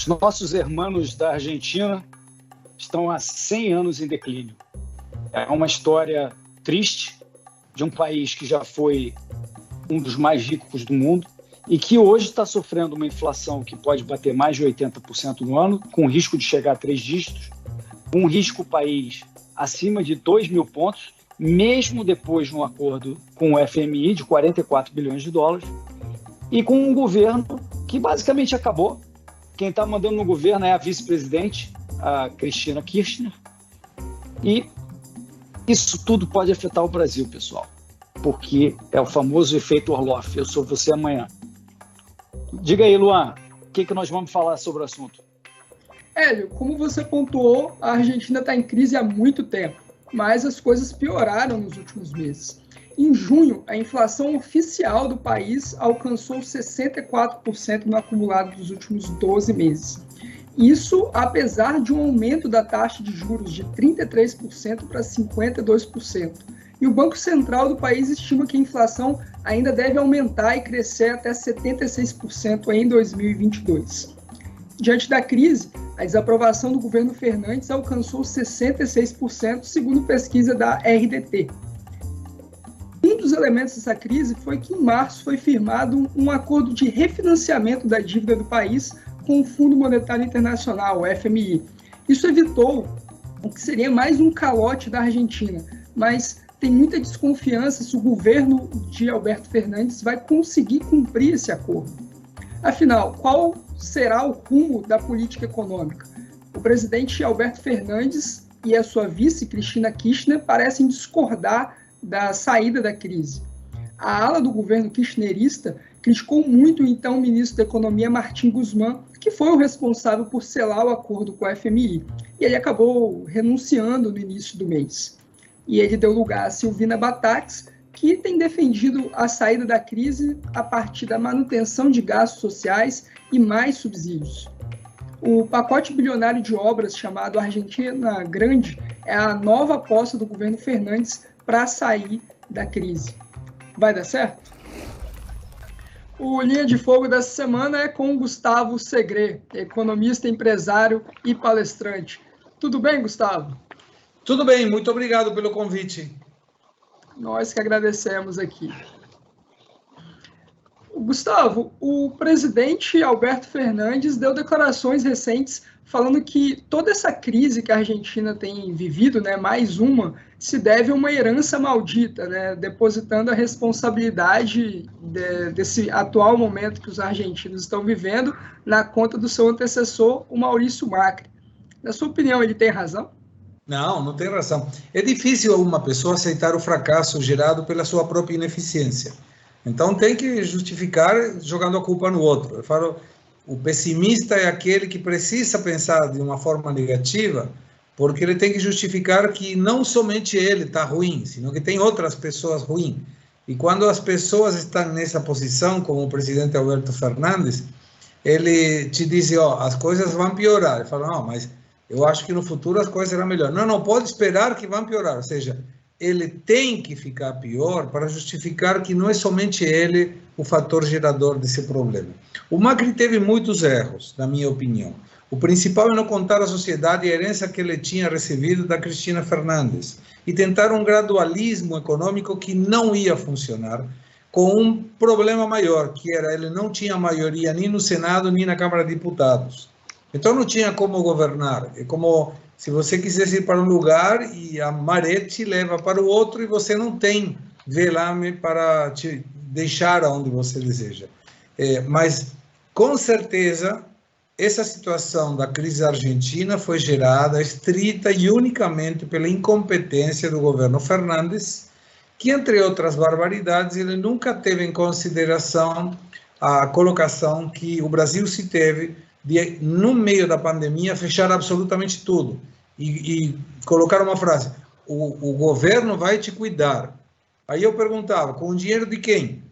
Os nossos irmãos da Argentina estão há 100 anos em declínio. É uma história triste de um país que já foi um dos mais ricos do mundo e que hoje está sofrendo uma inflação que pode bater mais de 80% no ano, com risco de chegar a 3 dígitos, um risco país acima de 2 mil pontos, mesmo depois de um acordo com o FMI de 44 bilhões de dólares, e com um governo que basicamente acabou. Quem está mandando no governo é a vice-presidente, a Cristina Kirchner, e isso tudo pode afetar o Brasil, pessoal, porque é o famoso efeito Orloff, eu sou você amanhã. Diga aí, Luan, o que nós vamos falar sobre o assunto? Hélio, como você pontuou, a Argentina está em crise há muito tempo, mas as coisas pioraram nos últimos meses. Em junho, a inflação oficial do país alcançou 64% no acumulado dos últimos 12 meses. Isso apesar de um aumento da taxa de juros de 33% para 52%. E o Banco Central do país estima que a inflação ainda deve aumentar e crescer até 76% em 2022. Diante da crise, a desaprovação do governo Fernandes alcançou 66%, segundo pesquisa da RDT. Um dos elementos dessa crise foi que, em março, foi firmado um acordo de refinanciamento da dívida do país com o Fundo Monetário Internacional, o FMI. Isso evitou o que seria mais um calote da Argentina, mas tem muita desconfiança se o governo de Alberto Fernandes vai conseguir cumprir esse acordo. Afinal, qual será o rumo da política econômica? O presidente Alberto Fernandes e a sua vice, Cristina Kirchner, parecem discordar da saída da crise. A ala do governo kirchnerista criticou muito o então ministro da Economia, Martín Guzmán, que foi o responsável por selar o acordo com a FMI. E ele acabou renunciando no início do mês. E ele deu lugar a Silvina Batax, que tem defendido a saída da crise a partir da manutenção de gastos sociais e mais subsídios. O pacote bilionário de obras chamado Argentina Grande é a nova aposta do governo Fernandes para sair da crise. Vai dar certo? O Linha de Fogo dessa semana é com o Gustavo Segré, economista, empresário e palestrante. Tudo bem, Gustavo? Tudo bem, muito obrigado pelo convite. Nós que agradecemos aqui. Gustavo, o presidente Alberto Fernandes deu declarações recentes falando que toda essa crise que a Argentina tem vivido, né, mais uma, se deve a uma herança maldita, né, depositando a responsabilidade desse atual momento que os argentinos estão vivendo na conta do seu antecessor, o Maurício Macri. Na sua opinião, ele tem razão? Não, não tem razão. É difícil uma pessoa aceitar o fracasso gerado pela sua própria ineficiência. Então tem que justificar jogando a culpa no outro. Eu falo, o pessimista é aquele que precisa pensar de uma forma negativa, porque ele tem que justificar que não somente ele está ruim, sino que tem outras pessoas ruins. E quando as pessoas estão nessa posição, como o presidente Alberto Fernandes, ele te diz, ó, as coisas vão piorar. Ele fala, não, mas eu acho que no futuro as coisas serão melhores. Não, não pode esperar que vão piorar. Ou seja, ele tem que ficar pior para justificar que não é somente ele o fator gerador desse problema. O Macri teve muitos erros, na minha opinião. O principal é não contar à sociedade a herança que ele tinha recebido da Cristina Fernandes e tentar um gradualismo econômico que não ia funcionar, com um problema maior, que era ele não tinha maioria nem no Senado nem na Câmara de Deputados. Então não tinha como governar. É como se você quisesse ir para um lugar e a maré te leva para o outro e você não tem velame para te deixar aonde você deseja. Mas, com certeza, essa situação da crise argentina foi gerada estrita e unicamente pela incompetência do governo Fernandes, que, entre outras barbaridades, ele nunca teve em consideração a colocação que o Brasil se teve de, no meio da pandemia, fechar absolutamente tudo e colocar uma frase, o governo vai te cuidar. Aí eu perguntava, com o dinheiro de quem?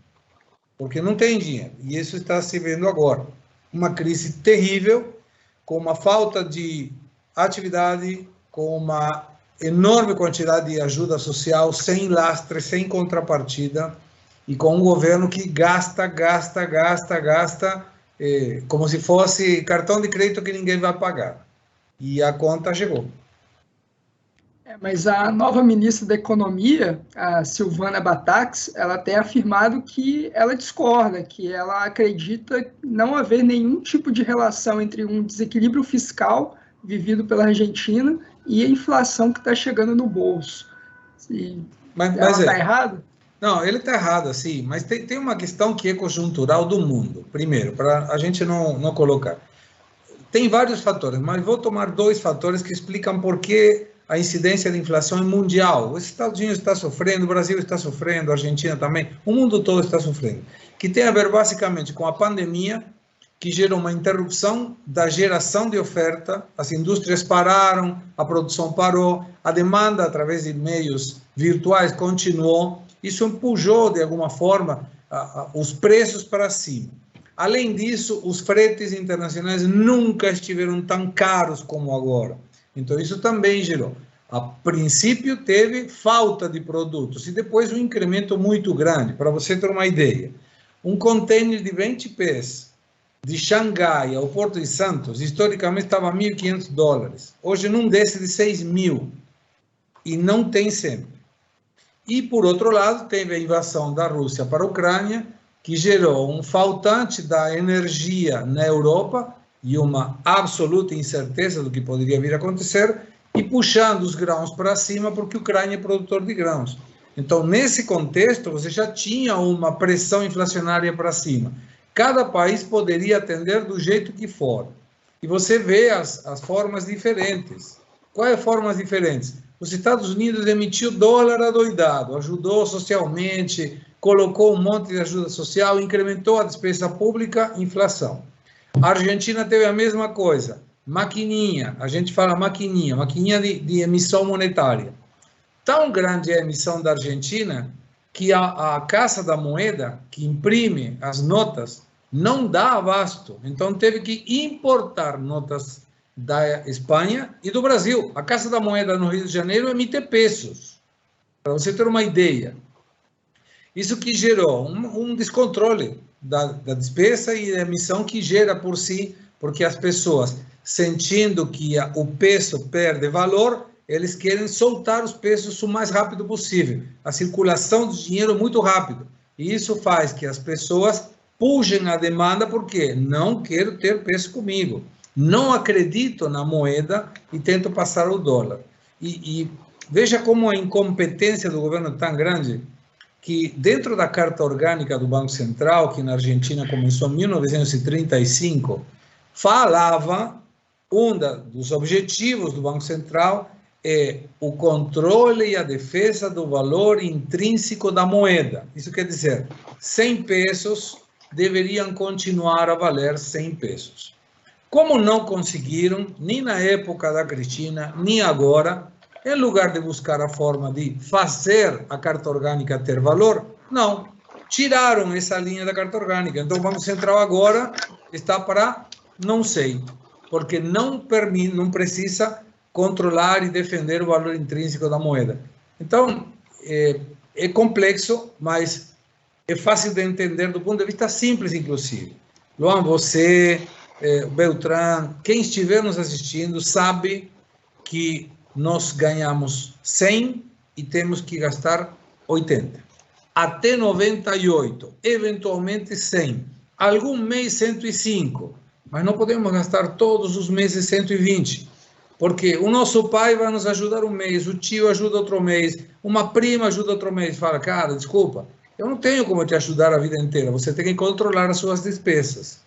Porque não tem dinheiro, e isso está se vendo agora. Uma crise terrível, com uma falta de atividade, com uma enorme quantidade de ajuda social, sem lastre, sem contrapartida, e com um governo que gasta, como se fosse cartão de crédito que ninguém vai pagar. E a conta chegou. Mas a nova ministra da Economia, a Silvana Batax, ela tem afirmado que ela discorda, que ela acredita não haver nenhum tipo de relação entre um desequilíbrio fiscal vivido pela Argentina e a inflação que está chegando no bolso. Mas ela está errada? Não, ele está errado, sim, mas tem uma questão que é conjuntural do mundo. Primeiro, para a gente não colocar. Tem vários fatores, mas vou tomar 2 fatores que explicam por que a incidência de inflação é mundial. Os Estados Unidos está sofrendo, o Brasil está sofrendo, a Argentina também, o mundo todo está sofrendo. Que tem a ver basicamente com a pandemia, que gerou uma interrupção da geração de oferta, as indústrias pararam, a produção parou, a demanda através de meios virtuais continuou, isso empurrou de alguma forma os preços para cima. Além disso, os fretes internacionais nunca estiveram tão caros como agora. Então, isso também gerou. A princípio, teve falta de produtos e depois um incremento muito grande. Para você ter uma ideia, um container de 20 pés de Xangai ao Porto de Santos, historicamente estava $1.500. Hoje, num desce de 6.000. E não tem sempre. E, por outro lado, teve a invasão da Rússia para a Ucrânia, que gerou um faltante da energia na Europa e uma absoluta incerteza do que poderia vir a acontecer, e puxando os grãos para cima, porque a Ucrânia é produtor de grãos. Então, nesse contexto, você já tinha uma pressão inflacionária para cima. Cada país poderia atender do jeito que for. E você vê as formas diferentes. Quais formas diferentes? Os Estados Unidos emitiu dólar adoidado, ajudou socialmente, colocou um monte de ajuda social, incrementou a despesa pública, inflação. A Argentina teve a mesma coisa, maquininha, a gente fala maquininha de emissão monetária. Tão grande é a emissão da Argentina que a Casa da Moeda, que imprime as notas, não dá abasto. Então teve que importar notas da Espanha e do Brasil. A Casa da Moeda no Rio de Janeiro emite pesos, para você ter uma ideia. Isso que gerou um descontrole da despesa e da emissão que gera por si, porque as pessoas, sentindo que o peso perde valor, eles querem soltar os pesos o mais rápido possível. A circulação do dinheiro é muito rápido. E isso faz que as pessoas puxem a demanda, porque não quero ter peso comigo. Não acredito na moeda e tento passar o dólar. E veja como a incompetência do governo é tão grande, que dentro da Carta Orgânica do Banco Central, que na Argentina começou em 1935, falava, dos objetivos do Banco Central é o controle e a defesa do valor intrínseco da moeda. Isso quer dizer, 100 pesos deveriam continuar a valer 100 pesos. Como não conseguiram, nem na época da Cristina, nem agora, em lugar de buscar a forma de fazer a Carta Orgânica ter valor, não, tiraram essa linha da Carta Orgânica. Então o Banco Central agora está para não sei, porque não precisa controlar e defender o valor intrínseco da moeda. Então, é complexo, mas é fácil de entender do ponto de vista simples, inclusive. Luan, você, Beltrán, quem estiver nos assistindo sabe que nós ganhamos 100 e temos que gastar 80. Até 98, eventualmente 100. Algum mês 105, mas não podemos gastar todos os meses 120, porque o nosso pai vai nos ajudar um mês, o tio ajuda outro mês, uma prima ajuda outro mês. Fala, cara, desculpa, eu não tenho como te ajudar a vida inteira, você tem que controlar as suas despesas.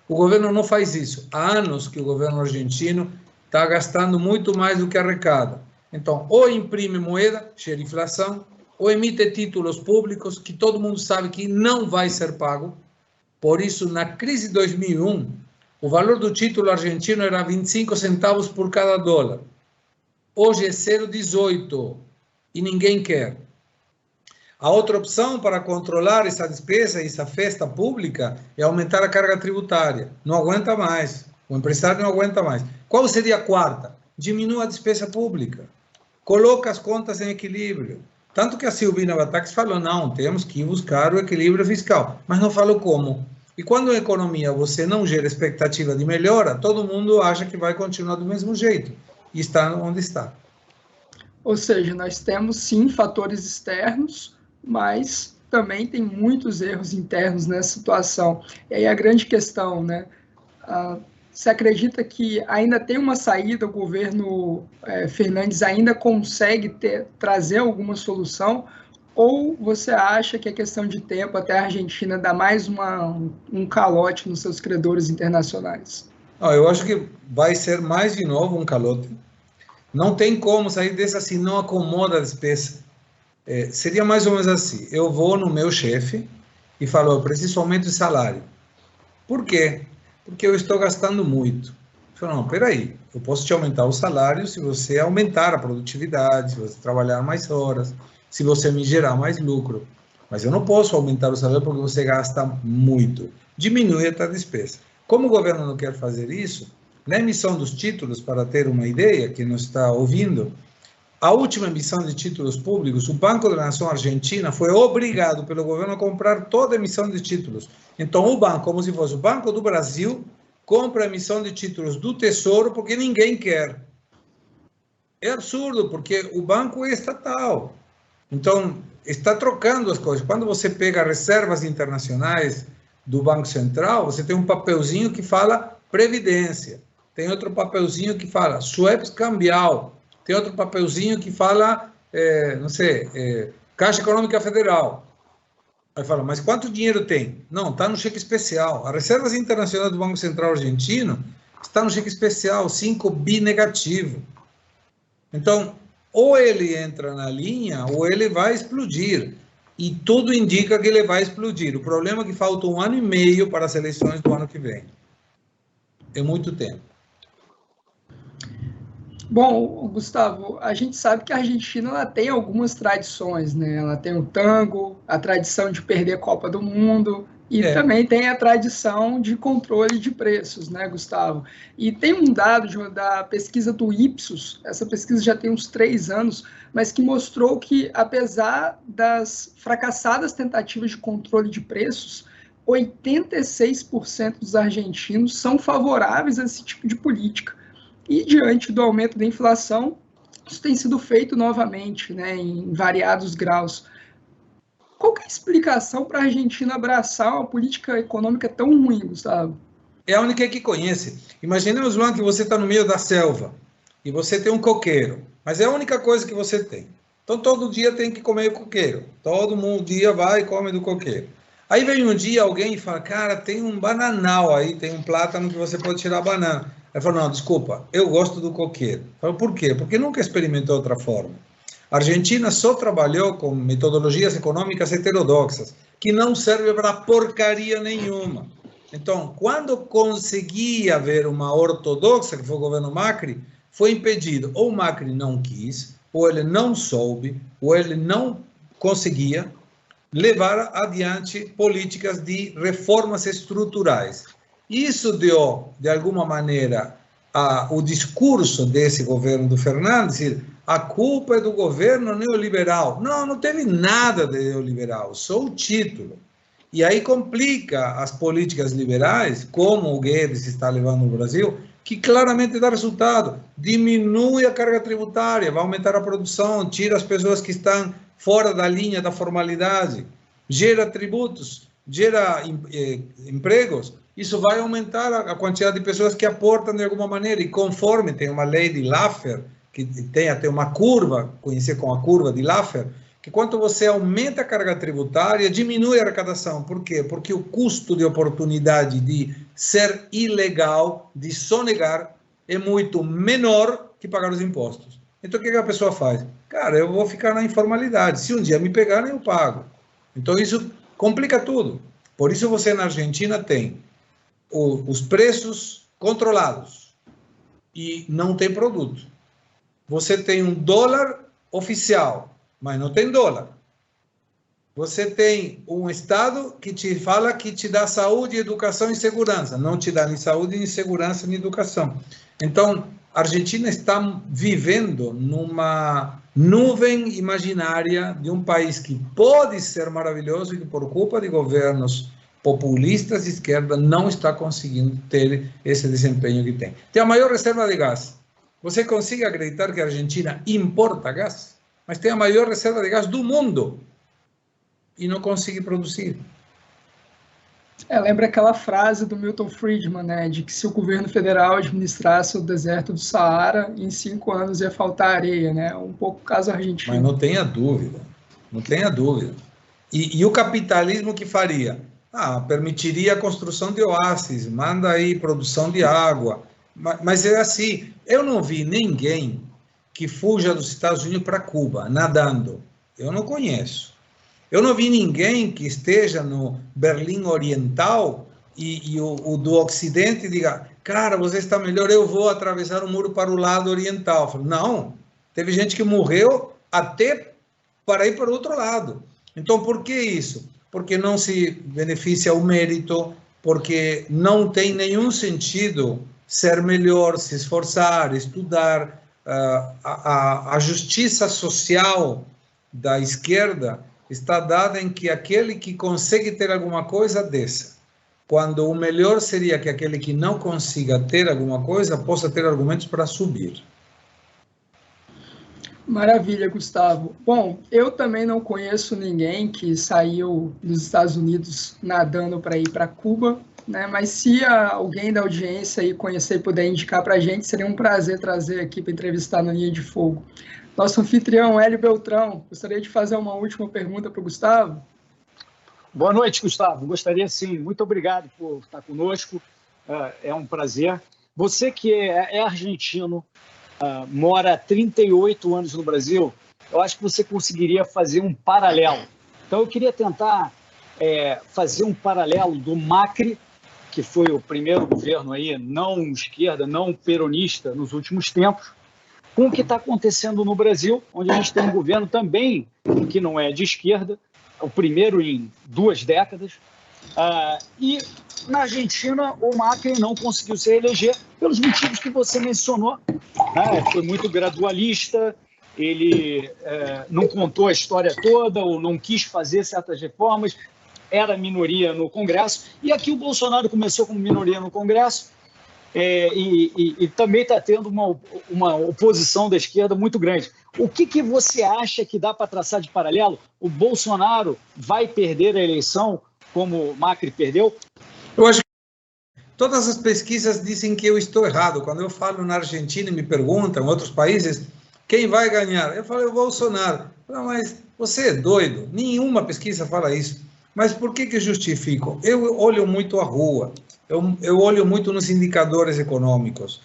O governo não faz isso. Há anos que o governo argentino está gastando muito mais do que arrecada. Então, ou imprime moeda, gera inflação, ou emite títulos públicos que todo mundo sabe que não vai ser pago. Por isso, na crise de 2001, o valor do título argentino era 25 centavos por cada dólar. Hoje é 0,18 e ninguém quer. A outra opção para controlar essa despesa e essa festa pública é aumentar a carga tributária. Não aguenta mais. O empresário não aguenta mais. Qual seria a quarta? Diminua a despesa pública. Coloca as contas em equilíbrio. Tanto que a Silvana Batax falou, não, temos que buscar o equilíbrio fiscal. Mas não falou como. E quando a economia você não gera expectativa de melhora, todo mundo acha que vai continuar do mesmo jeito. E está onde está. Ou seja, nós temos sim fatores externos, mas também tem muitos erros internos nessa situação. E aí a grande questão, né? Você acredita que ainda tem uma saída, o governo Fernandes ainda consegue trazer alguma solução? Ou você acha que é questão de tempo até a Argentina dar mais um calote nos seus credores internacionais? Eu acho que vai ser mais de novo um calote. Não tem como sair dessa se não acomoda a despesa. Seria mais ou menos assim. Eu vou no meu chefe e falo, eu preciso aumento de salário. Por quê? Porque eu estou gastando muito. Eu falo, não, peraí, eu posso te aumentar o salário se você aumentar a produtividade, se você trabalhar mais horas, se você me gerar mais lucro. Mas eu não posso aumentar o salário porque você gasta muito. Diminui a tua despesa. Como o governo não quer fazer isso, na emissão dos títulos, para ter uma ideia, quem nos está ouvindo, a última emissão de títulos públicos, o Banco da Nação Argentina foi obrigado pelo governo a comprar toda a emissão de títulos. Então, o banco, como se fosse o Banco do Brasil, compra a emissão de títulos do Tesouro porque ninguém quer. É absurdo, porque o banco é estatal. Então, está trocando as coisas. Quando você pega reservas internacionais do Banco Central, você tem um papelzinho que fala Previdência. Tem outro papelzinho que fala swaps cambial. Tem outro papelzinho que fala, Caixa Econômica Federal. Aí fala, mas quanto dinheiro tem? Não, está no cheque especial. As reservas internacionais do Banco Central Argentino está no cheque especial, 5 bi negativo. Então, ou ele entra na linha, ou ele vai explodir. E tudo indica que ele vai explodir. O problema é que falta 1 ano e meio para as eleições do ano que vem. É muito tempo. Bom, Gustavo, a gente sabe que a Argentina ela tem algumas tradições, né? Ela tem o tango, a tradição de perder a Copa do Mundo e também tem a tradição de controle de preços, né, Gustavo? E tem um dado da pesquisa do Ipsos, essa pesquisa já tem uns 3 anos, mas que mostrou que, apesar das fracassadas tentativas de controle de preços, 86% dos argentinos são favoráveis a esse tipo de política. E, diante do aumento da inflação, isso tem sido feito novamente, né, em variados graus. Qual que é a explicação para a Argentina abraçar uma política econômica tão ruim, Gustavo? É a única que conhece. Imaginemos, Luan, que você está no meio da selva e você tem um coqueiro, mas é a única coisa que você tem. Então, todo dia tem que comer coqueiro. Todo mundo dia vai e come do coqueiro. Aí vem um dia alguém e fala, cara, tem um bananal aí, tem um plátano que você pode tirar a banana. Aí fala, não, desculpa, eu gosto do coqueiro. Fala, por quê? Porque nunca experimentou outra forma. A Argentina só trabalhou com metodologias econômicas heterodoxas, que não servem para porcaria nenhuma. Então, quando conseguia haver uma ortodoxa, que foi o governo Macri, foi impedido. Ou o Macri não quis, ou ele não soube, ou ele não conseguia levar adiante políticas de reformas estruturais. Isso deu, de alguma maneira, o discurso desse governo do Fernandes, a culpa é do governo neoliberal. Não, não teve nada de neoliberal, só o título. E aí complica as políticas liberais, como o Guedes está levando no Brasil, que claramente dá resultado. Diminui a carga tributária, vai aumentar a produção, tira as pessoas que estão fora da linha da formalidade, gera tributos, gera empregos. Isso vai aumentar a quantidade de pessoas que aportam de alguma maneira. E conforme tem uma lei de Laffer, que tem até uma curva, conhecida como a curva de Laffer, que quanto você aumenta a carga tributária, diminui a arrecadação. Por quê? Porque o custo de oportunidade de ser ilegal, de sonegar, é muito menor que pagar os impostos. Então, o que a pessoa faz? Cara, eu vou ficar na informalidade. Se um dia me pegarem, eu pago. Então, isso complica tudo. Por isso, você na Argentina tem os preços controlados e não tem produto. Você tem um dólar oficial, mas não tem dólar. Você tem um Estado que te fala que te dá saúde, educação e segurança. Não te dá nem saúde, nem segurança, nem educação. Então, a Argentina está vivendo numa nuvem imaginária de um país que pode ser maravilhoso e que, por culpa de governos populistas de esquerda não está conseguindo ter esse desempenho que tem. Tem a maior reserva de gás. Você consegue acreditar que a Argentina importa gás? Mas tem a maior reserva de gás do mundo e não consegue produzir. Lembra aquela frase do Milton Friedman, né, de que se o governo federal administrasse o deserto do Saara, em 5 anos ia faltar areia, né? Um pouco o caso argentino. Mas não tenha dúvida, não tenha dúvida. E o capitalismo que faria? Permitiria a construção de oásis, manda aí produção de água. Mas é assim, eu não vi ninguém que fuja dos Estados Unidos para Cuba, nadando. Eu não conheço. Eu não vi ninguém que esteja no Berlim Oriental e o do Ocidente diga, cara, você está melhor, eu vou atravessar o muro para o lado oriental. Falo, não, teve gente que morreu até para ir para o outro lado. Então, por que isso? Porque não se beneficia o mérito, porque não tem nenhum sentido ser melhor, se esforçar, estudar. A justiça social da esquerda está dada em que aquele que consegue ter alguma coisa desça, quando o melhor seria que aquele que não consiga ter alguma coisa possa ter argumentos para subir. Maravilha, Gustavo. Bom, eu também não conheço ninguém que saiu dos Estados Unidos nadando para ir para Cuba, né? Mas se alguém da audiência aí conhecer e puder indicar para a gente, seria um prazer trazer aqui para entrevistar na Linha de Fogo. Nosso anfitrião, Hélio Beltrão, gostaria de fazer uma última pergunta para o Gustavo. Boa noite, Gustavo. Gostaria, sim. Muito obrigado por estar conosco. É um prazer. Você que é argentino, mora há 38 anos no Brasil, eu acho que você conseguiria fazer um paralelo. Então, eu queria tentar fazer um paralelo do Macri, que foi o primeiro governo aí, não esquerda, não peronista nos últimos tempos, com o que está acontecendo no Brasil, onde a gente tem um governo também que não é de esquerda, o primeiro em 2 décadas, e na Argentina o Macri não conseguiu se reeleger pelos motivos que você mencionou. Foi muito gradualista, ele não contou a história toda ou não quis fazer certas reformas, era minoria no Congresso, e aqui o Bolsonaro começou como minoria no Congresso, e também está tendo uma oposição da esquerda muito grande. O que você acha que dá para traçar de paralelo? O Bolsonaro vai perder a eleição como o Macri perdeu? Eu acho que todas as pesquisas dizem que eu estou errado. Quando eu falo na Argentina e me perguntam, em outros países, quem vai ganhar? Eu falo, o Bolsonaro. Não, mas você é doido. Nenhuma pesquisa fala isso. Mas por que justifico? Eu olho muito a rua. Eu olho muito nos indicadores econômicos.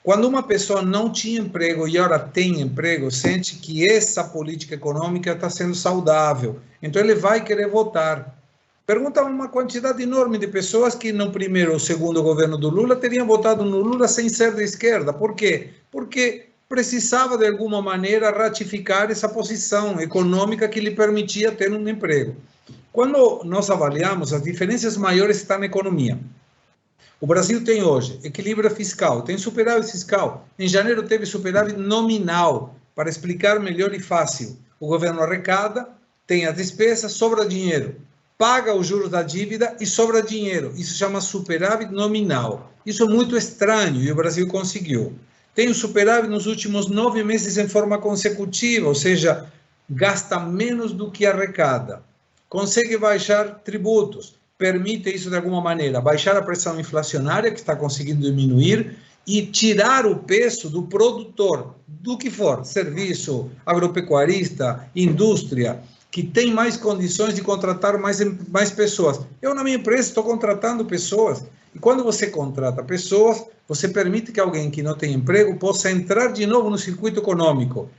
Quando uma pessoa não tinha emprego e agora tem emprego, sente que essa política econômica está sendo saudável. Então, ele vai querer votar. Pergunta uma quantidade enorme de pessoas que no primeiro ou segundo governo do Lula teriam votado no Lula sem ser de esquerda. Por quê? Porque precisava, de alguma maneira, ratificar essa posição econômica que lhe permitia ter um emprego. Quando nós avaliamos, as diferenças maiores estão na economia. O Brasil tem hoje equilíbrio fiscal, tem superávit fiscal. Em janeiro teve superávit nominal. Para explicar melhor e fácil, o governo arrecada, tem as despesas, sobra dinheiro. Paga os juros da dívida e sobra dinheiro. Isso chama superávit nominal. Isso é muito estranho e o Brasil conseguiu. Tem o superávit nos últimos 9 meses em forma consecutiva, ou seja, gasta menos do que arrecada. Consegue baixar tributos. Permite isso de alguma maneira, baixar a pressão inflacionária, que está conseguindo diminuir, e tirar o peso do produtor, do que for, serviço, agropecuarista, indústria, que tem mais condições de contratar mais pessoas. Eu, na minha empresa, estou contratando pessoas, e quando você contrata pessoas, você permite que alguém que não tem emprego possa entrar de novo no circuito econômico,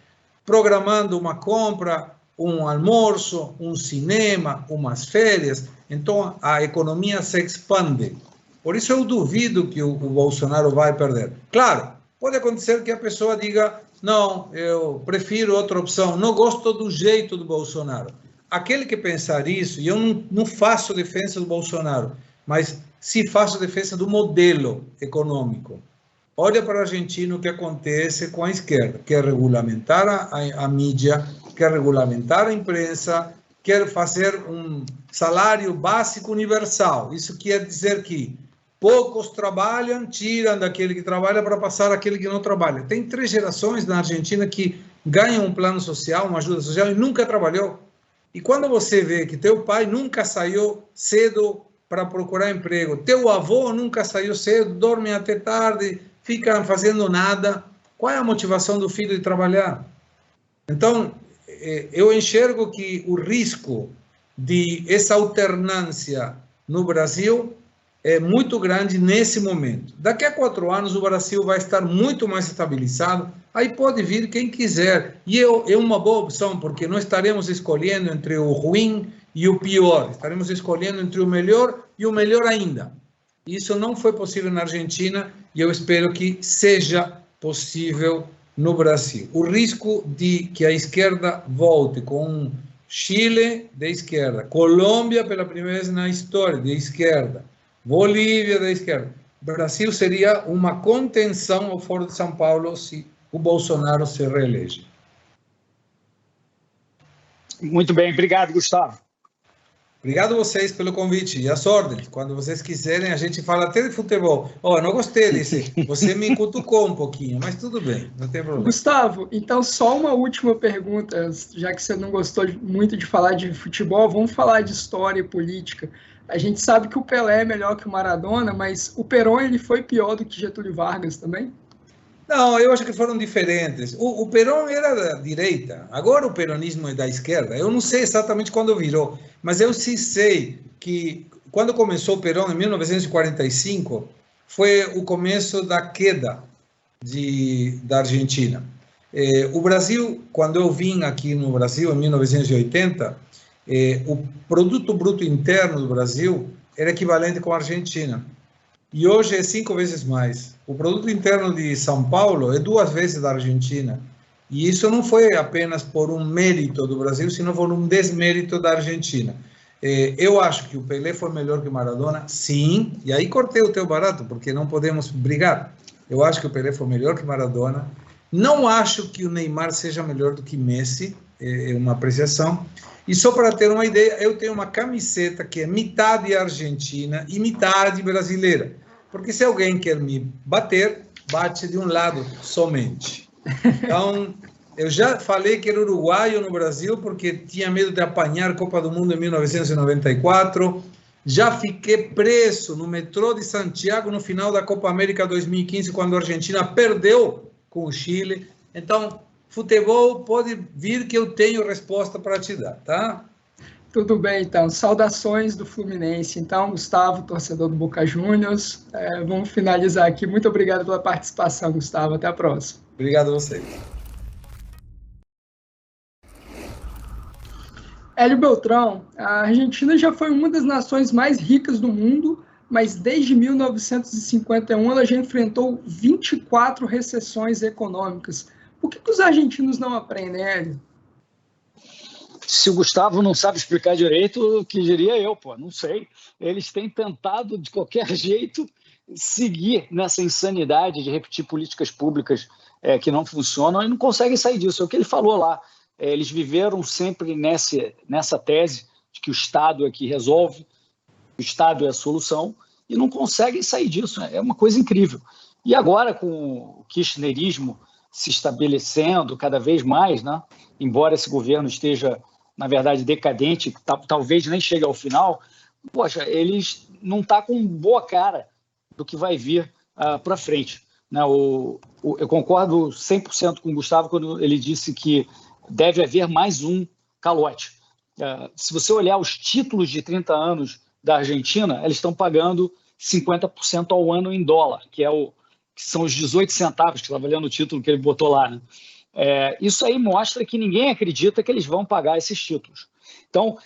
programando uma compra, um almoço, um cinema, umas férias. Então, a economia se expande. Por isso, eu duvido que o Bolsonaro vai perder. Claro, pode acontecer que a pessoa diga, não, eu prefiro outra opção, não gosto do jeito do Bolsonaro. Aquele que pensar isso, e eu não faço defesa do Bolsonaro, mas se faço defesa do modelo econômico. Olha para a Argentina o que acontece com a esquerda, quer regulamentar a mídia, quer regulamentar a imprensa, quer fazer um salário básico universal. Isso quer dizer que poucos trabalham, tiram daquele que trabalha para passar àquele que não trabalha. Tem 3 gerações na Argentina que ganham um plano social, uma ajuda social, e nunca trabalhou. E quando você vê que teu pai nunca saiu cedo para procurar emprego, teu avô nunca saiu cedo, dorme até tarde, fica fazendo nada, qual é a motivação do filho de trabalhar? Então, eu enxergo que o risco de essa alternância no Brasil é muito grande nesse momento. Daqui a 4 anos, o Brasil vai estar muito mais estabilizado, aí pode vir quem quiser. E é uma boa opção, porque não estaremos escolhendo entre o ruim e o pior, estaremos escolhendo entre o melhor e o melhor ainda. Isso não foi possível na Argentina, e eu espero que seja possível no Brasil. O risco de que a esquerda volte com Chile de esquerda, Colômbia pela primeira vez na história de esquerda, Bolívia da esquerda. Brasil seria uma contenção ao Foro de São Paulo se o Bolsonaro se reelege. Muito bem, obrigado, Gustavo. Obrigado a vocês pelo convite e as ordens. Quando vocês quiserem, a gente fala até de futebol. Não gostei desse. Você me cutucou um pouquinho, mas tudo bem, não tem problema. Gustavo, então só uma última pergunta, já que você não gostou muito de falar de futebol, vamos falar de história e política. A gente sabe que o Pelé é melhor que o Maradona, mas o Perón ele foi pior do que Getúlio Vargas também? Não, eu acho que foram diferentes. O Perón era da direita, agora o peronismo é da esquerda. Eu não sei exatamente quando virou, mas eu sim sei que quando começou o Perón, em 1945, foi o começo da queda da Argentina. O Brasil, quando eu vim aqui no Brasil, em 1980, o produto bruto interno do Brasil era equivalente com a Argentina. E hoje é 5 vezes mais. O produto interno de São Paulo é 2 vezes da Argentina. E isso não foi apenas por um mérito do Brasil, sino por um desmérito da Argentina. Eu acho que o Pelé foi melhor que o Maradona, sim. E aí cortei o teu barato, porque não podemos brigar. Eu acho que o Pelé foi melhor que o Maradona. Não acho que o Neymar seja melhor do que Messi. É uma apreciação. E só para ter uma ideia, eu tenho uma camiseta que é metade argentina e metade brasileira. Porque se alguém quer me bater, bate de um lado somente. Então, eu já falei que era uruguaio no Brasil porque tinha medo de apanhar a Copa do Mundo em 1994. Já fiquei preso no metrô de Santiago no final da Copa América 2015, quando a Argentina perdeu com o Chile. Então, futebol pode vir que eu tenho resposta para te dar, tá? Tudo bem, então. Saudações do Fluminense. Então, Gustavo, torcedor do Boca Juniors. Vamos finalizar aqui. Muito obrigado pela participação, Gustavo. Até a próxima. Obrigado a você. Hélio Beltrão, a Argentina já foi uma das nações mais ricas do mundo, mas desde 1951 ela já enfrentou 24 recessões econômicas. Por que os argentinos não aprendem, Hélio? Se o Gustavo não sabe explicar direito, o que diria eu, não sei. Eles têm tentado, de qualquer jeito, seguir nessa insanidade de repetir políticas públicas que não funcionam e não conseguem sair disso. É o que ele falou lá. Eles viveram sempre nessa tese de que o Estado é que resolve, o Estado é a solução, e não conseguem sair disso. É uma coisa incrível. E agora, com o kirchnerismo se estabelecendo cada vez mais, né? Embora esse governo esteja, na verdade, decadente, talvez nem chegue ao final, eles não estão com boa cara do que vai vir para frente. Né? Eu concordo 100% com o Gustavo quando ele disse que deve haver mais um calote. Se você olhar os títulos de 30 anos da Argentina, eles estão pagando 50% ao ano em dólar, que são os 18 centavos, que estava lendo o título que ele botou lá. Né? Isso aí mostra que ninguém acredita que eles vão pagar esses títulos. Então,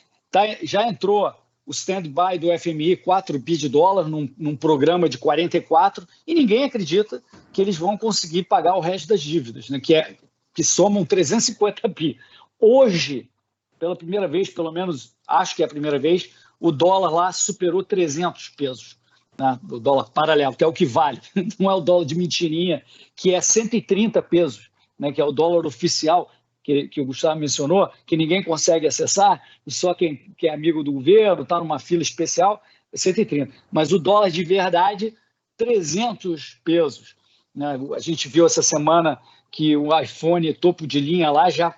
já entrou o stand-by do FMI, 4 bi de dólar, num programa de 44, e ninguém acredita que eles vão conseguir pagar o resto das dívidas, né? que somam 350 bi. Hoje, pela primeira vez, pelo menos acho que é a primeira vez, o dólar lá superou 300 pesos. Né, o dólar paralelo, que é o que vale, não é o dólar de mentirinha, que é 130 pesos, né, que é o dólar oficial. que o Gustavo mencionou, que ninguém consegue acessar, e só quem é amigo do governo, está numa fila especial, é 130. Mas o dólar de verdade, 300 pesos. Né? A gente viu essa semana que o iPhone topo de linha lá já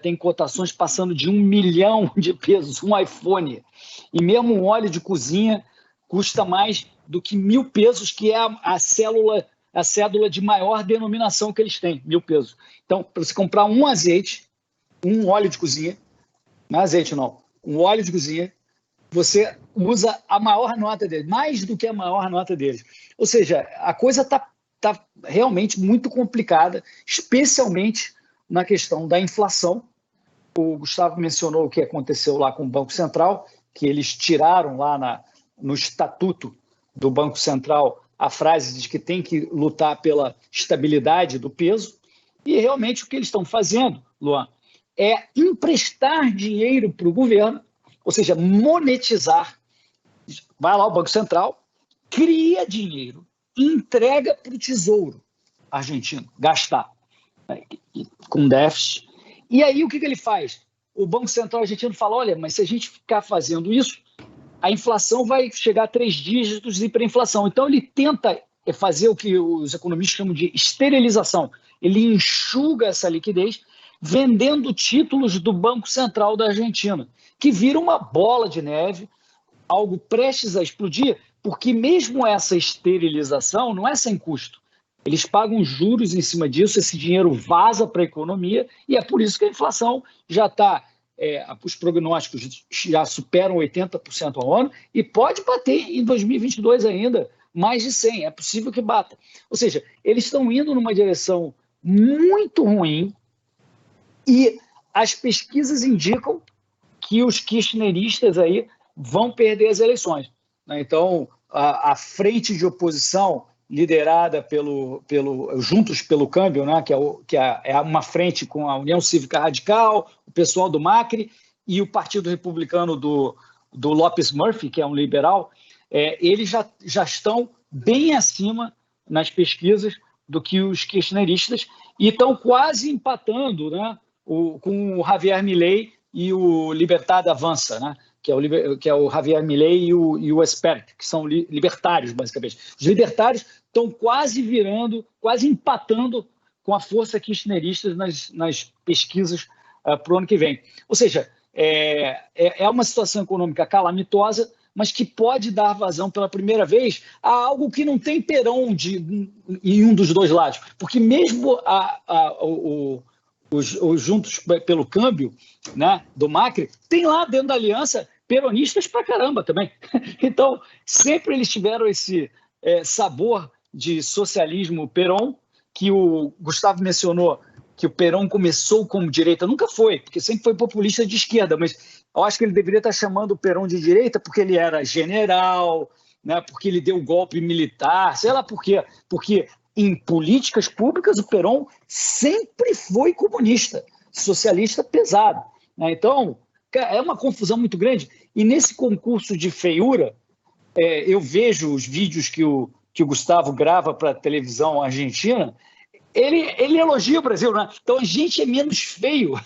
tem cotações passando de 1 milhão de pesos, um iPhone. E mesmo um óleo de cozinha custa mais do que 1.000 pesos, que é a cédula de maior denominação que eles têm, 1.000 pesos. Então, para você comprar um azeite, um óleo de cozinha, não é azeite não, um óleo de cozinha, você usa a maior nota deles, mais do que a maior nota deles. Ou seja, a coisa está realmente muito complicada, especialmente na questão da inflação. O Gustavo mencionou o que aconteceu lá com o Banco Central, que eles tiraram lá no estatuto do Banco Central a frase de que tem que lutar pela estabilidade do peso, e realmente o que eles estão fazendo, Luan, é emprestar dinheiro para o governo, ou seja, monetizar. Vai lá o Banco Central, cria dinheiro, entrega para o Tesouro argentino gastar, né, com déficit. E aí o que ele faz? O Banco Central argentino fala, olha, mas se a gente ficar fazendo isso, a inflação vai chegar a 3 dígitos de hiperinflação. Então ele tenta fazer o que os economistas chamam de esterilização. Ele enxuga essa liquidez vendendo títulos do Banco Central da Argentina, que vira uma bola de neve, algo prestes a explodir, porque mesmo essa esterilização não é sem custo. Eles pagam juros em cima disso, esse dinheiro vaza para a economia, e é por isso que a inflação já está, os prognósticos já superam 80% ao ano, e pode bater em 2022 ainda mais de 100%, é possível que bata. Ou seja, eles estão indo numa direção muito ruim, e as pesquisas indicam que os kirchneristas aí vão perder as eleições. Então, a frente de oposição liderada pelo Juntos pelo Câmbio, né, que é uma frente com a União Cívica Radical, o pessoal do Macri e o Partido Republicano do Lopes Murphy, que é um liberal, eles já estão bem acima nas pesquisas do que os kirchneristas e estão quase empatando, né, com o Javier Milei e o Libertad Avança, né? Que é o Javier Milei e o Espert, que são libertários, basicamente. Os libertários estão quase empatando com a força kirchnerista nas pesquisas para o ano que vem. Ou seja, é uma situação econômica calamitosa, mas que pode dar vazão pela primeira vez a algo que não tem Perón em um dos dois lados. Porque mesmo os Juntos pelo Câmbio, né, do Macri, tem lá dentro da aliança peronistas pra caramba também. Então, sempre eles tiveram esse sabor de socialismo Perón, que o Gustavo mencionou, que o Perón começou como direita. Nunca foi, porque sempre foi populista de esquerda, mas eu acho que ele deveria estar chamando o Perón de direita porque ele era general, né, porque ele deu golpe militar, sei lá por quê. Porque em políticas públicas, o Perón sempre foi comunista, socialista pesado. Né? Então, é uma confusão muito grande. E nesse concurso de feiura, eu vejo os vídeos que o Gustavo grava para a televisão argentina, ele elogia o Brasil. Né? Então, a gente é menos feio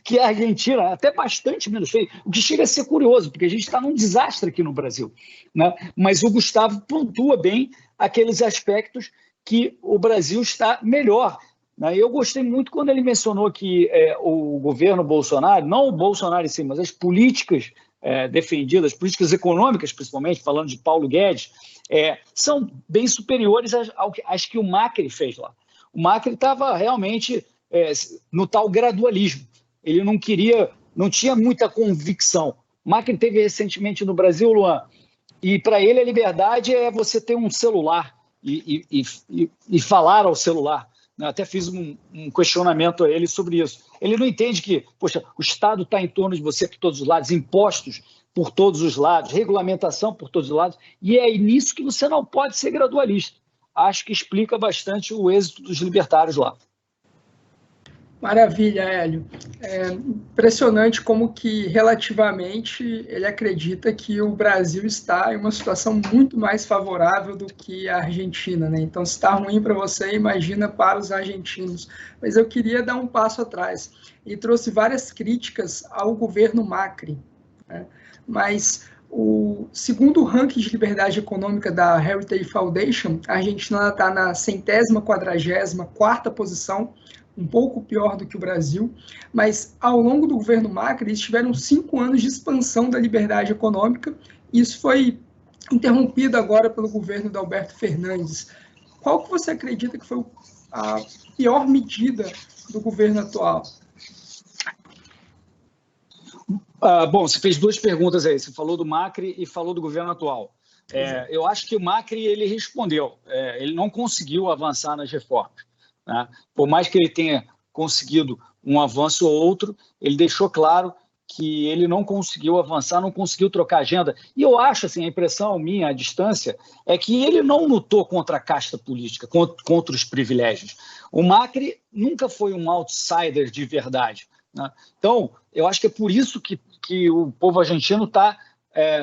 que a Argentina, até bastante menos feio, o que chega a ser curioso, porque a gente está num desastre aqui no Brasil. Né? Mas o Gustavo pontua bem aqueles aspectos que o Brasil está melhor. Eu gostei muito quando ele mencionou que o governo Bolsonaro, não o Bolsonaro em si, mas as políticas defendidas, políticas econômicas, principalmente, falando de Paulo Guedes, são bem superiores às que o Macri fez lá. O Macri estava realmente no tal gradualismo. Ele não tinha muita convicção. O Macri teve recentemente no Brasil, Luan, e para ele a liberdade é você ter um celular e falar ao celular. Até fiz um questionamento a ele sobre isso. Ele não entende que, poxa, o Estado está em torno de você por todos os lados, impostos por todos os lados, regulamentação por todos os lados, e é nisso que você não pode ser gradualista. Acho que explica bastante o êxito dos libertários lá. Maravilha, Hélio. É impressionante como que, relativamente, ele acredita que o Brasil está em uma situação muito mais favorável do que a Argentina, né? Então, se está ruim para você, imagina para os argentinos. Mas eu queria dar um passo atrás e trouxe várias críticas ao governo Macri, né? Mas, segundo o ranking de liberdade econômica da Heritage Foundation, a Argentina está na 144ª posição, um pouco pior do que o Brasil, mas ao longo do governo Macri, eles tiveram 5 anos de expansão da liberdade econômica, e isso foi interrompido agora pelo governo de Alberto Fernandes. Qual que você acredita que foi a pior medida do governo atual? Bom, você fez 2 perguntas aí, você falou do Macri e falou do governo atual. Eu acho que o Macri, ele respondeu, ele não conseguiu avançar nas reformas, né? Por mais que ele tenha conseguido um avanço ou outro, ele deixou claro que ele não conseguiu avançar, não conseguiu trocar agenda. E eu acho, assim, a impressão minha, à distância, é que ele não lutou contra a casta política, contra os privilégios. O Macri nunca foi um outsider de verdade, né? Então, eu acho que é por isso que o povo argentino está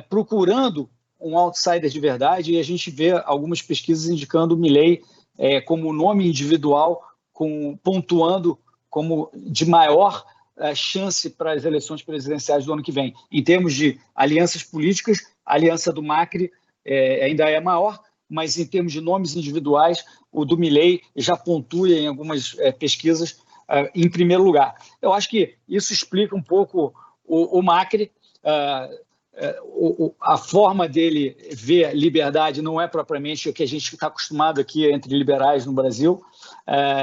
procurando um outsider de verdade, e a gente vê algumas pesquisas indicando o Milei como nome individual, pontuando como de maior chance para as eleições presidenciais do ano que vem. Em termos de alianças políticas, a aliança do Macri ainda é maior, mas em termos de nomes individuais, o do Milei já pontua em algumas pesquisas em primeiro lugar. Eu acho que isso explica um pouco o Macri. A forma dele ver liberdade não é propriamente o que a gente está acostumado aqui entre liberais no Brasil,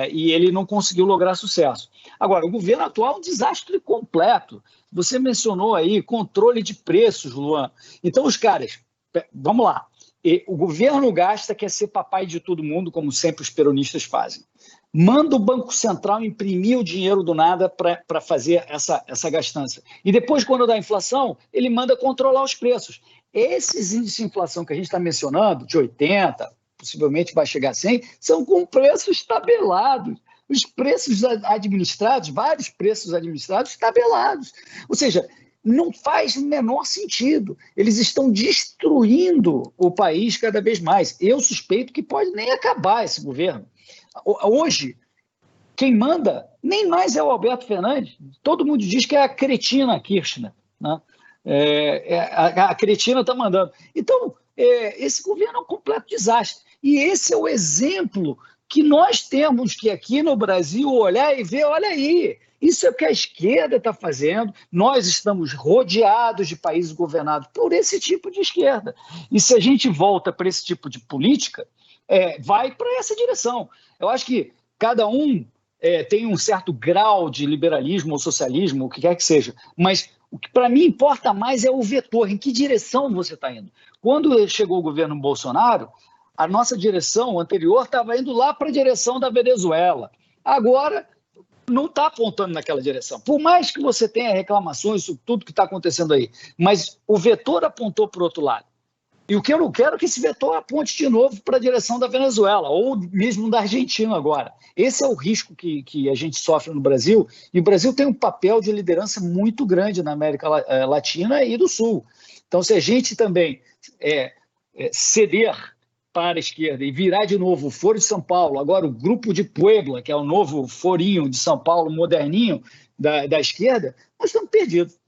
e ele não conseguiu lograr sucesso. Agora, o governo atual é um desastre completo. Você mencionou aí controle de preços, Luan. Então, os caras, vamos lá, o governo gasta, quer ser papai de todo mundo, como sempre os peronistas fazem. Manda o Banco Central imprimir o dinheiro do nada para fazer essa gastança. E depois, quando dá inflação, ele manda controlar os preços. Esses índices de inflação que a gente está mencionando, de 80, possivelmente vai chegar a 100, são com preços tabelados. Os preços administrados, vários preços administrados tabelados. Ou seja, não faz o menor sentido. Eles estão destruindo o país cada vez mais. Eu suspeito que pode nem acabar esse governo. Hoje, quem manda nem mais é o Alberto Fernandes. Todo mundo diz que é a cretina Kirchner, né? A cretina está mandando. Então, esse governo é um completo desastre. E esse é o exemplo que nós temos que aqui no Brasil olhar e ver, olha aí, isso é o que a esquerda está fazendo. Nós estamos rodeados de países governados por esse tipo de esquerda. E se a gente volta para esse tipo de política, vai para essa direção. Eu acho que cada um tem um certo grau de liberalismo ou socialismo, o que quer que seja, mas o que para mim importa mais é o vetor, em que direção você está indo. Quando chegou o governo Bolsonaro, a nossa direção anterior estava indo lá para a direção da Venezuela. Agora, não está apontando naquela direção. Por mais que você tenha reclamações sobre tudo que está acontecendo aí, mas o vetor apontou para o outro lado. E o que eu não quero é que esse vetor aponte de novo para a direção da Venezuela, ou mesmo da Argentina agora. Esse é o risco que a gente sofre no Brasil, e o Brasil tem um papel de liderança muito grande na América Latina e do Sul. Então, se a gente também ceder para a esquerda e virar de novo o Foro de São Paulo, agora o Grupo de Puebla, que é o novo forinho de São Paulo, moderninho, da esquerda, nós estamos perdidos.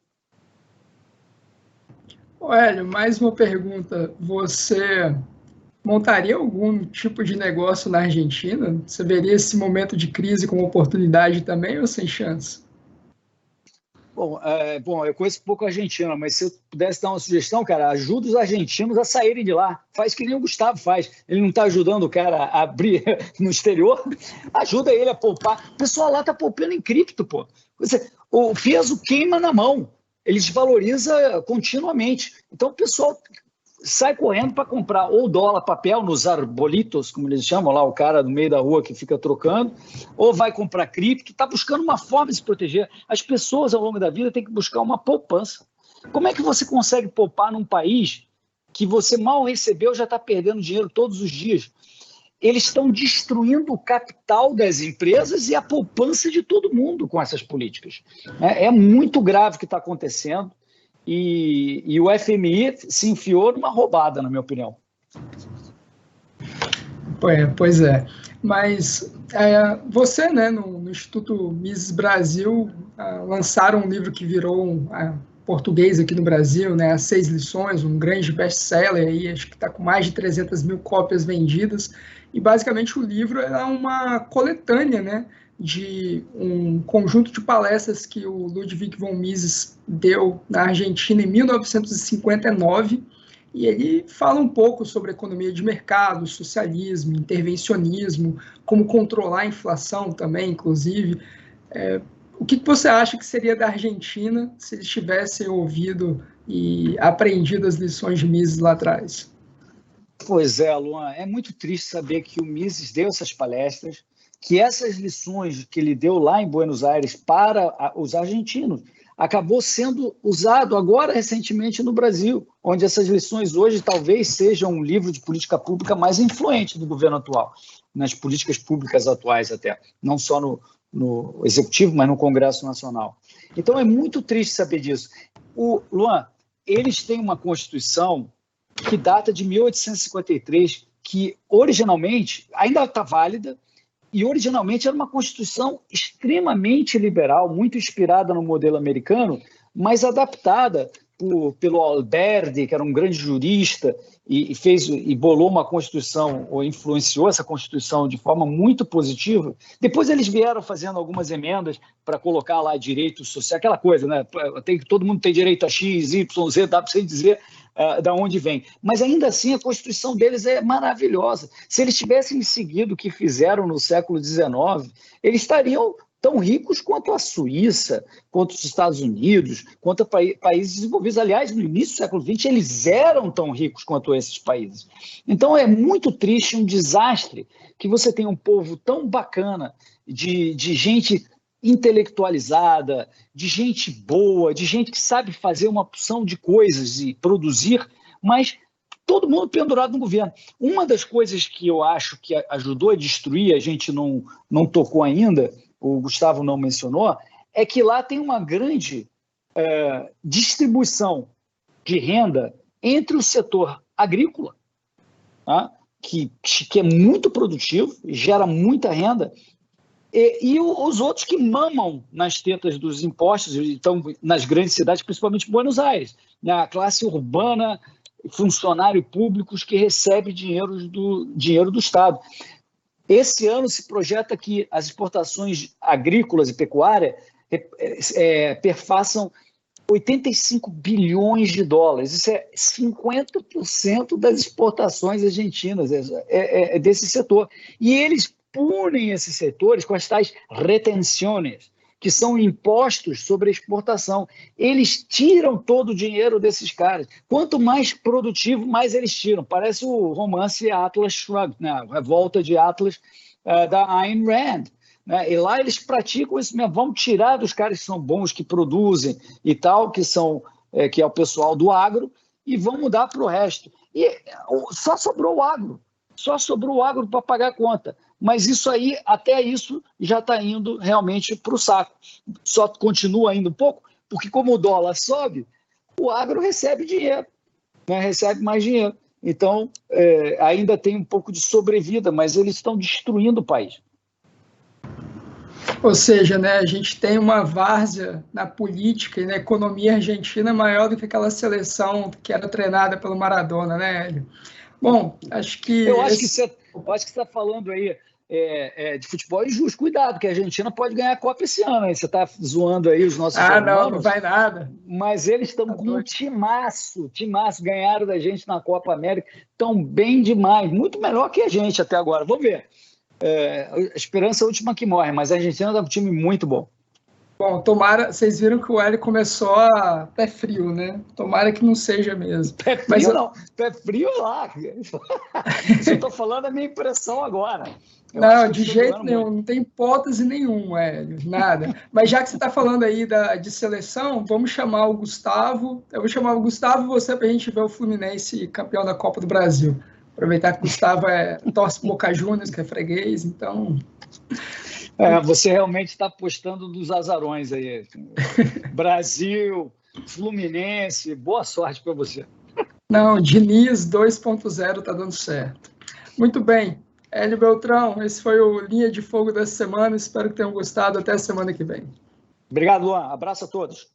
Hélio, mais uma pergunta. Você montaria algum tipo de negócio na Argentina? Você veria esse momento de crise como oportunidade também ou sem chance? Bom, eu conheço pouco a Argentina, mas se eu pudesse dar uma sugestão, cara, ajuda os argentinos a saírem de lá. Faz que nem o Gustavo faz. Ele não está ajudando o cara a abrir no exterior, ajuda ele a poupar. O pessoal lá está poupando em cripto, pô. O peso queima na mão. Ele desvaloriza continuamente. Então o pessoal sai correndo para comprar ou dólar, papel, nos arbolitos, como eles chamam lá, o cara no meio da rua que fica trocando, ou vai comprar cripto, está buscando uma forma de se proteger. As pessoas, ao longo da vida, têm que buscar uma poupança. Como é que você consegue poupar num país que você mal recebeu já está perdendo dinheiro todos os dias? eles estão destruindo o capital das empresas e a poupança de todo mundo com essas políticas. É muito grave o que está acontecendo e o FMI se enfiou numa roubada, na minha opinião. Pois é. Mas você, né, no Instituto Mises Brasil, lançaram um livro que virou português aqui no Brasil, né, As 6 Lições, um grande best-seller, aí, acho que está com mais de 300 mil cópias vendidas, e basicamente o livro é uma coletânea, né, de um conjunto de palestras que o Ludwig von Mises deu na Argentina em 1959, e ele fala um pouco sobre economia de mercado, socialismo, intervencionismo, como controlar a inflação também, inclusive. O que você acha que seria da Argentina se eles tivessem ouvido e aprendido as lições de Mises lá atrás? Pois é, Luan, é muito triste saber que o Mises deu essas palestras, que essas lições que ele deu lá em Buenos Aires para os argentinos acabou sendo usado agora recentemente no Brasil, onde essas lições hoje talvez sejam um livro de política pública mais influente do governo atual, nas políticas públicas atuais até, não só no Executivo, mas no Congresso Nacional. Então é muito triste saber disso. Luan, eles têm uma Constituição que data de 1853, que originalmente ainda está válida, e originalmente era uma Constituição extremamente liberal, muito inspirada no modelo americano, mas adaptada pelo Alberdi, que era um grande jurista, e bolou uma Constituição, ou influenciou essa Constituição de forma muito positiva. Depois eles vieram fazendo algumas emendas para colocar lá direito social, aquela coisa, né? Todo mundo tem direito a X, Y, Z, dá para você dizer da onde vem. Mas ainda assim a Constituição deles é maravilhosa. Se eles tivessem seguido o que fizeram no século XIX, eles estariam tão ricos quanto a Suíça, quanto os Estados Unidos, quanto países desenvolvidos. Aliás, no início do século XX, eles eram tão ricos quanto esses países. Então, é muito triste, um desastre, que você tem um povo tão bacana, de gente intelectualizada, de gente boa, de gente que sabe fazer uma opção de coisas e produzir, mas todo mundo pendurado no governo. Uma das coisas que eu acho que ajudou a destruir, a gente não tocou ainda, o Gustavo não mencionou, é que lá tem uma grande distribuição de renda entre o setor agrícola, tá? que é muito produtivo, gera muita renda, e os outros que mamam nas tetas dos impostos, então, nas grandes cidades, principalmente Buenos Aires, a classe urbana, funcionários públicos que recebe dinheiro do Estado. Esse ano se projeta que as exportações agrícolas e pecuárias perfaçam 85 bilhões de dólares. Isso é 50% das exportações argentinas desse setor. E eles punem esses setores com as tais retenções, que são impostos sobre a exportação. Eles tiram todo o dinheiro desses caras. Quanto mais produtivo, mais eles tiram. Parece o romance Atlas Shrugged, né? A Revolta de Atlas, da Ayn Rand. Né? E lá eles praticam isso mesmo. Vão tirar dos caras que são bons, que produzem e tal, que é o pessoal do agro, e vão mudar para o resto. E só sobrou o agro. Só sobrou o agro para pagar a conta. Mas isso aí, até isso, já está indo realmente para o saco. Só continua indo um pouco, porque como o dólar sobe, o agro recebe dinheiro, né? Recebe mais dinheiro. Então, ainda tem um pouco de sobrevida, mas eles estão destruindo o país. Ou seja, né, a gente tem uma várzea na política e na economia argentina maior do que aquela seleção que era treinada pelo Maradona, né, Hélio? Bom, acho que... Eu acho que você está falando aí de futebol injusto. Cuidado, que a Argentina pode ganhar a Copa esse ano. Hein? Você está zoando aí os nossos irmãos. Não vai nada. Mas eles estão com um timaço. Ganharam da gente na Copa América. Estão bem demais. Muito melhor que a gente até agora. Vamos ver. A esperança é a última que morre, mas a Argentina é um time muito bom. Bom, tomara, vocês viram que o Hélio começou a pé frio, né? Tomara que não seja mesmo. Pé frio não, pé frio lá. Eu estou falando a minha impressão agora. Não, de jeito nenhum, não tem hipótese nenhuma, Hélio, nada. Mas já que você está falando aí de seleção, vamos chamar o Gustavo. Eu vou chamar o Gustavo e você para a gente ver o Fluminense campeão da Copa do Brasil. Aproveitar que o Gustavo torce pro Boca Juniors, que é freguês, então... Você realmente está apostando nos azarões aí. Brasil, Fluminense, boa sorte para você. Não, Diniz 2.0 está dando certo. Muito bem. Hélio Beltrão, esse foi o Linha de Fogo dessa semana. Espero que tenham gostado. Até a semana que vem. Obrigado, Luan. Abraço a todos.